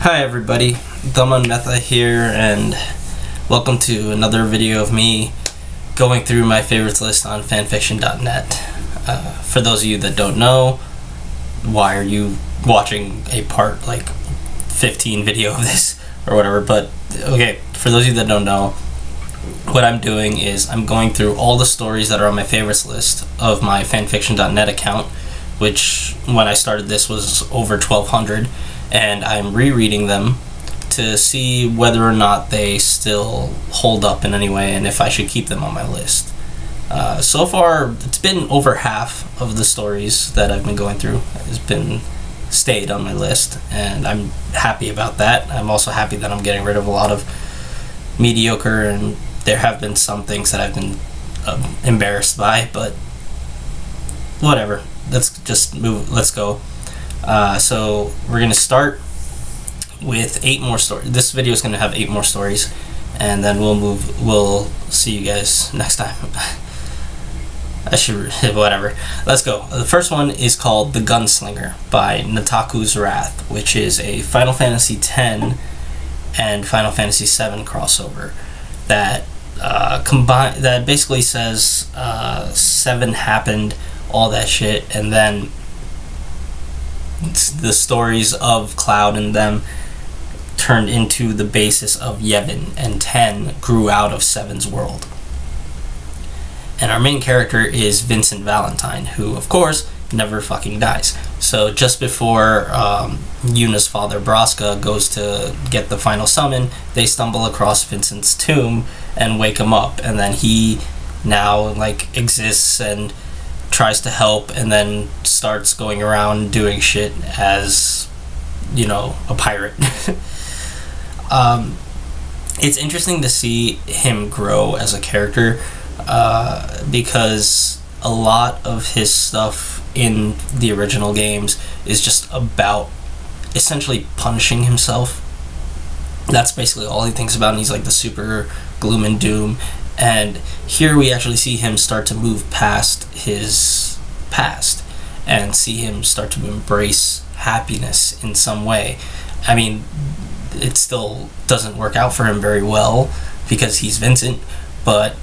Hi everybody, Daman Metha here, and welcome to another video of me going through my favorites list on fanfiction.net. For those of you that don't know, why are you watching a part 15 video of this or whatever, but okay, for those of you that don't know, what I'm doing is I'm going through all the stories that are on my favorites list of my fanfiction.net account, which when I started this was over 1,200, and I'm rereading them to see whether or not they still hold up in any way and if I should keep them on my list. So far, it's been over half of the stories that I've been going through has been stayed on my list, and I'm happy about that. I'm also happy that I'm getting rid of a lot of mediocre, and there have been some things that I've been embarrassed by, but whatever. Let's just move. Let's go. So we're gonna start with 8 more stories. This video is gonna have 8 more stories, and then we'll see you guys next time. I should whatever. Let's go. The first one is called The Gunslinger by Nataku's Wrath, which is a Final Fantasy X and Final Fantasy VII crossover that that basically says 7 happened, all that shit, and then the stories of Cloud and them turned into the basis of Yevon, and 10 grew out of 7's world. And our main character is Vincent Valentine, who of course never fucking dies. So just before Yuna's father Braska goes to get the final summon, they stumble across Vincent's tomb and wake him up, and then he now exists and tries to help, and then starts going around doing shit as, a pirate. It's interesting to see him grow as a character, because a lot of his stuff in the original games is just about essentially punishing himself. That's basically all he thinks about, and he's like the super gloom and doom. And here we actually see him start to move past his past and see him start to embrace happiness in some way. I mean, it still doesn't work out for him very well because he's Vincent, but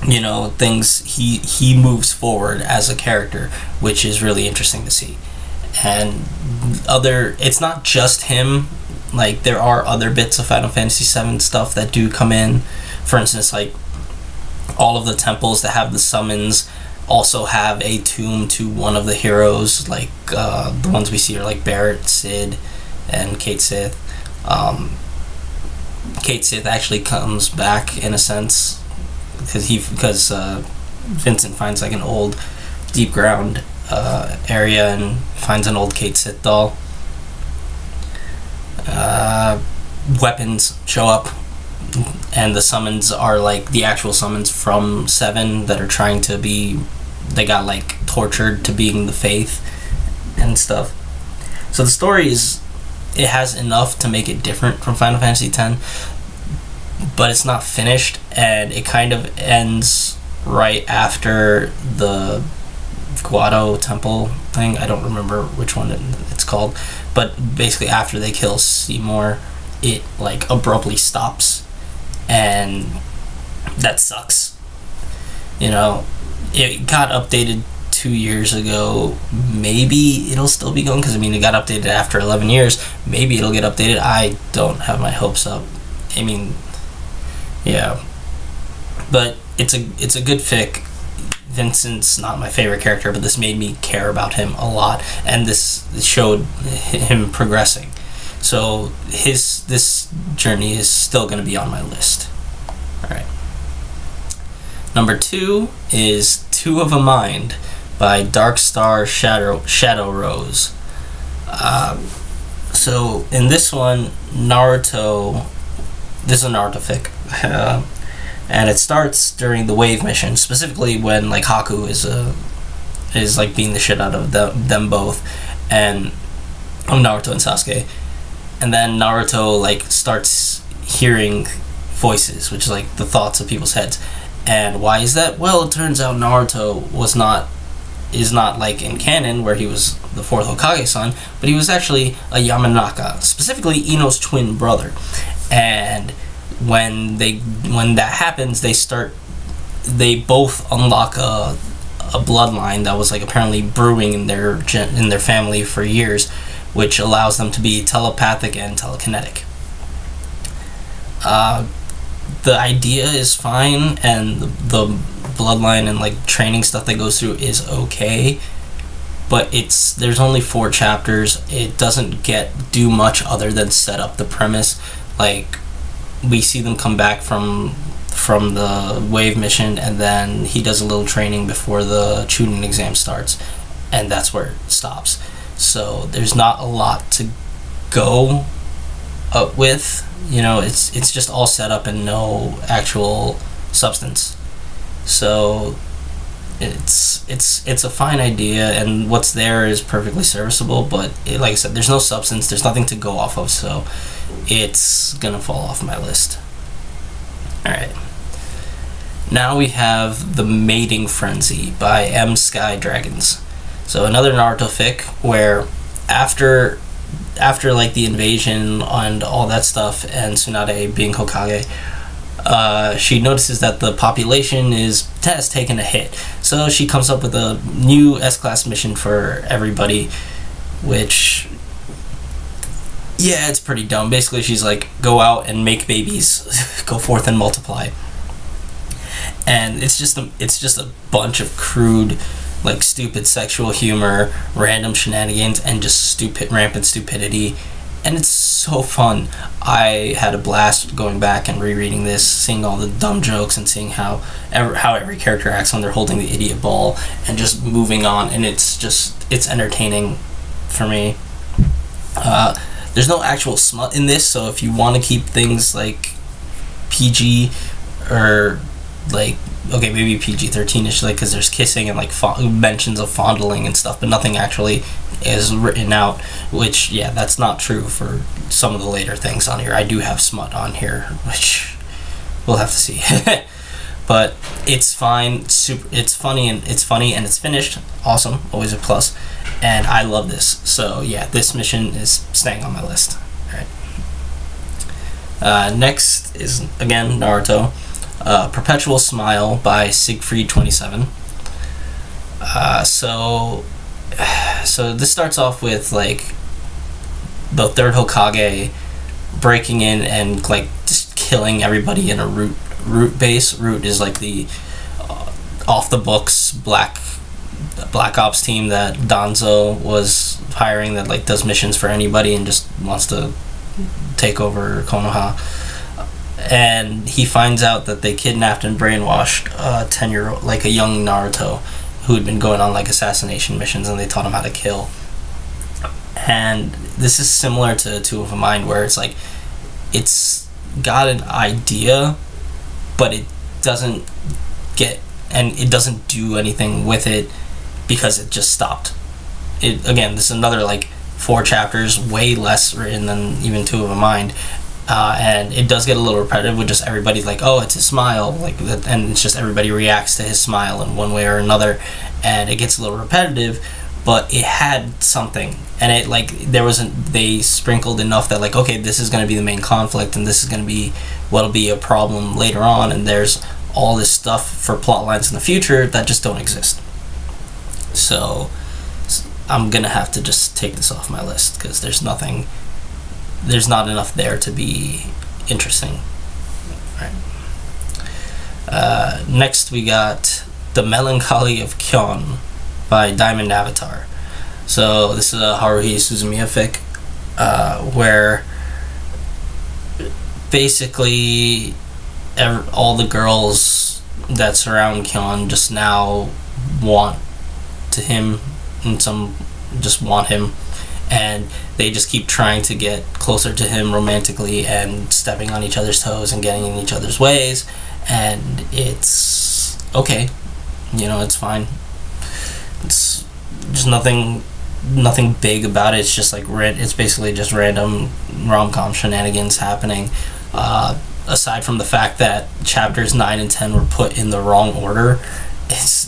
he moves forward as a character, which is really interesting to see. And it's not just him. There are other bits of Final Fantasy VII stuff that do come in. For instance, all of the temples that have the summons also have a tomb to one of the heroes, the ones we see are Barrett, Cid, and Kate Sith. Kate Sith actually comes back in a sense because Vincent finds an old deep ground area and finds an old Kate Sith doll. Weapons show up, and the summons are the actual summons from 7 that are trying to be, they got tortured to being the faith and stuff. So the story it has enough to make it different from Final Fantasy X, but it's not finished, and it kind of ends right after the Guado temple thing. I don't remember which one it's called, but basically after they kill Seymour, it abruptly stops, and that sucks. It got updated 2 years ago. Maybe it'll still be going, because it got updated after 11 years. Maybe it'll get updated. I don't have my hopes up. Yeah, but it's a good fic. Vincent's not my favorite character, but this made me care about him a lot, and this showed him progressing. So this journey is still going to be on my list. Alright. Number 2 is Two of a Mind by DarkstarShadowrose. So in this one, Naruto... This is a Naruto fic. And it starts during the Wave mission, specifically when Haku is beating the shit out of them both, and Naruto and Sasuke. And then Naruto starts hearing voices, which is the thoughts of people's heads. And why is that? Well, it turns out Naruto was not is not like in canon where he was the fourth Hokage son, but he was actually a Yamanaka, specifically Ino's twin brother. And when that happens, they both unlock a bloodline that was like apparently brewing in their family for years, which allows them to be telepathic and telekinetic. The idea is fine, and the bloodline and like training stuff that goes through is okay, but there's only 4 chapters. It doesn't do much other than set up the premise. Like, we see them come back from the wave mission, and then he does a little training before the Chunin exam starts, and that's where it stops. So there's not a lot to go up with. It's just all set up and no actual substance. So it's a fine idea, and what's there is perfectly serviceable, but like I said, there's no substance, there's nothing to go off of, so it's gonna fall off my list. Alright. Now we have The Mating Frenzy by MSkyDragons. So another Naruto fic where after like the invasion and all that stuff and Tsunade being Hokage, she notices that the population has taken a hit. So she comes up with a new S-class mission for everybody, which, yeah, it's pretty dumb. Basically, she's like, go out and make babies, go forth and multiply. And it's just a bunch of crude, like, stupid sexual humor, random shenanigans, and just rampant stupidity. And it's so fun. I had a blast going back and rereading this, seeing all the dumb jokes and seeing how every character acts when they're holding the idiot ball and just moving on. And it's entertaining for me. There's no actual smut in this, so if you want to keep things like PG or like, okay, maybe PG-13ish, like, because there's kissing and like mentions of fondling and stuff, but nothing actually is written out, which, yeah, that's not true for some of the later things on here. I do have smut on here, which we'll have to see. But it's fine, it's funny and it's finished. Awesome, always a plus, and I love this. So yeah, this mission is staying on my list. Alright. Next is, again, Naruto. Perpetual Smile by Siegfried27. So this starts off with like the third Hokage breaking in and like just killing everybody in a root base. Root is like the off the books black ops team that Danzo was hiring that like does missions for anybody and just wants to take over Konoha. And he finds out that they kidnapped and brainwashed a 10-year-old, like a young Naruto, who had been going on like assassination missions, and they taught him how to kill. And this is similar to Two of a Mind, where it's like, it's got an idea, but it doesn't do anything with it because it just stopped. Again, this is another like 4 chapters, way less written than even Two of a Mind. And it does get a little repetitive with just everybody's like, oh, it's his smile, like that, and it's just everybody reacts to his smile in one way or another, and it gets a little repetitive, but it had something, and it like they sprinkled enough that like, okay, this is going to be the main conflict, and this is going to be what'll be a problem later on, and there's all this stuff for plot lines in the future that just don't exist. So I'm gonna have to just take this off my list because there's not enough there to be interesting. Right. Next we got The Melancholy of Kyon by Diamond Avatar. So this is a Haruhi Suzumiya fic, where basically all the girls that surround Kyon just now want him, and they just keep trying to get closer to him romantically and stepping on each other's toes and getting in each other's ways, and it's okay, it's fine. It's just nothing big about it. It's just like it's basically just random rom-com shenanigans happening, aside from the fact that chapters 9 and 10 were put in the wrong order,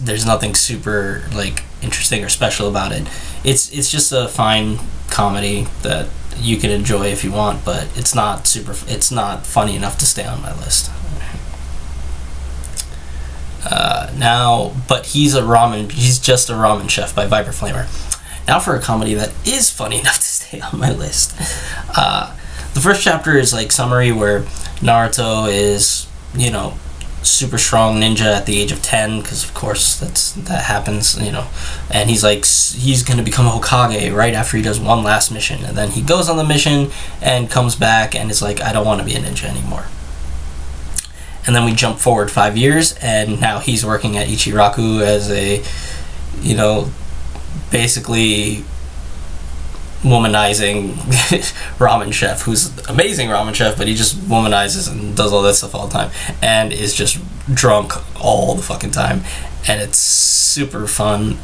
there's nothing super like interesting or special about it. It's just a fine comedy that you can enjoy if you want, but it's not funny enough to stay on my list. But he's just a ramen chef by Viper Flamer. Now for a comedy that is funny enough to stay on my list. The first chapter is like summary where Naruto is, super strong ninja at the age of 10, because of course that happens, and he's gonna become a Hokage right after he does one last mission, and then he goes on the mission and comes back and is like, I don't want to be a ninja anymore. And then we jump forward 5 years, and now he's working at Ichiraku as a, basically womanizing ramen chef, who's amazing ramen chef, but he just womanizes and does all that stuff all the time, and is just drunk all the fucking time, and it's super fun.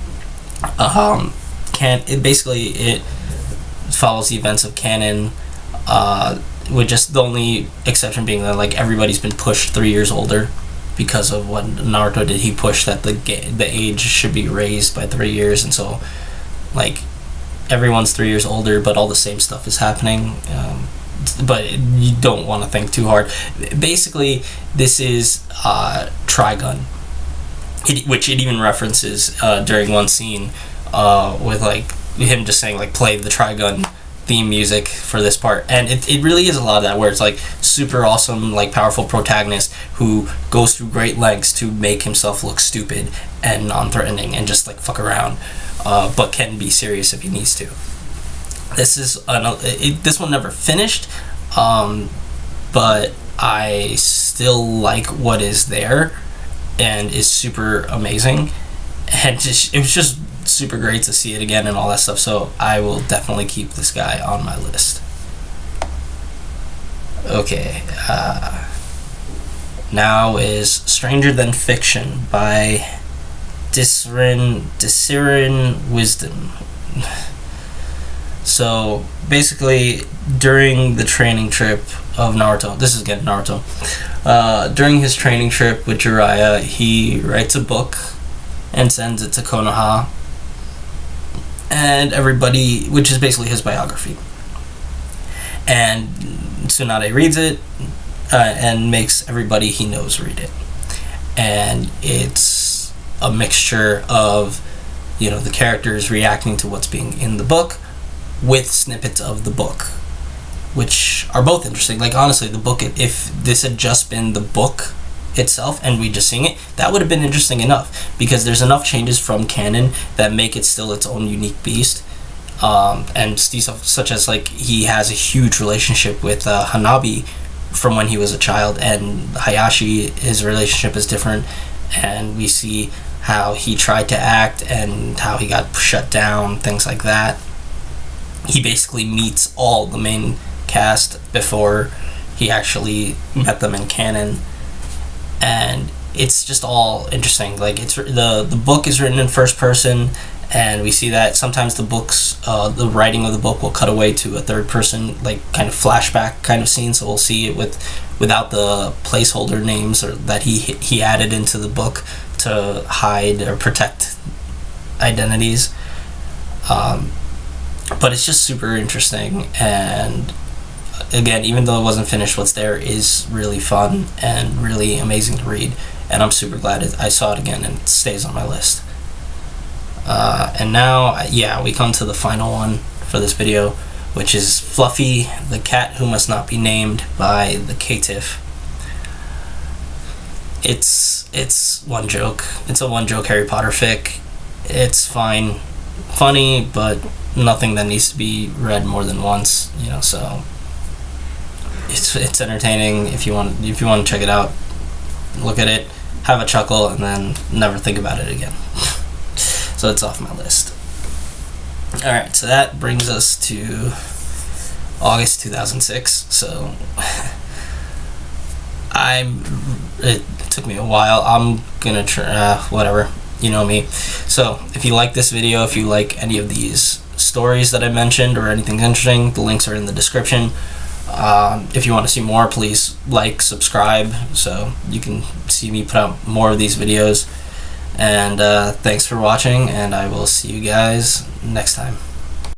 It follows the events of canon, with just the only exception being that like everybody's been pushed 3 years older because of what Naruto did. He pushed that the age should be raised by 3 years, and so like everyone's 3 years older, but all the same stuff is happening. But you don't want to think too hard. Basically, this is Trigun, which it even references during one scene with like him just saying like play the Trigun theme music for this part, and it really is a lot of that, where it's like super awesome, like powerful protagonist who goes through great lengths to make himself look stupid and non-threatening and just like fuck around, but can be serious if he needs to. This one never finished, but I still like what is there and is super amazing, and it was just super great to see it again and all that stuff, so I will definitely keep this guy on my list. Okay, now is Stranger Than Fiction by Disirin Wisdom. So basically, during the training trip of Naruto, this is again Naruto, during his training trip with Jiraiya, he writes a book and sends it to Konoha and everybody, which is basically his biography. And Tsunade reads it and makes everybody he knows read it. And it's a mixture of, the characters reacting to what's being in the book with snippets of the book, which are both interesting. Like, honestly, the book, if this had just been the book itself and we just sing it, that would have been interesting enough, because there's enough changes from canon that make it still its own unique beast, and stuff such as like he has a huge relationship with Hanabi from when he was a child, and Hayashi, his relationship is different, and we see how he tried to act and how he got shut down, things like that. He basically meets all the main cast before he actually met them in canon, and it's just all interesting. Like, it's the book is written in first person, and we see that sometimes the writing of the book will cut away to a third person, like kind of flashback kind of scene, so we'll see it without the placeholder names or that he added into the book to hide or protect identities. But it's just super interesting, and again, even though it wasn't finished, what's there is really fun and really amazing to read, and I'm super glad I saw it again and it stays on my list. And now, we come to the final one for this video, which is Fluffy, the Cat Who Must Not Be Named by the Caitiff. It's one joke. It's a one joke Harry Potter fic. It's fine, funny, but nothing that needs to be read more than once, so it's entertaining. If you want to check it out, look at it, have a chuckle, and then never think about it again. So it's off my list. Alright, so that brings us to August 2006. So it took me a while. I'm gonna try, whatever, you know me. So if you like this video, if you like any of these stories that I mentioned or anything interesting, the links are in the description. If you want to see more, please like, subscribe, so you can see me put out more of these videos. And thanks for watching, and I will see you guys next time.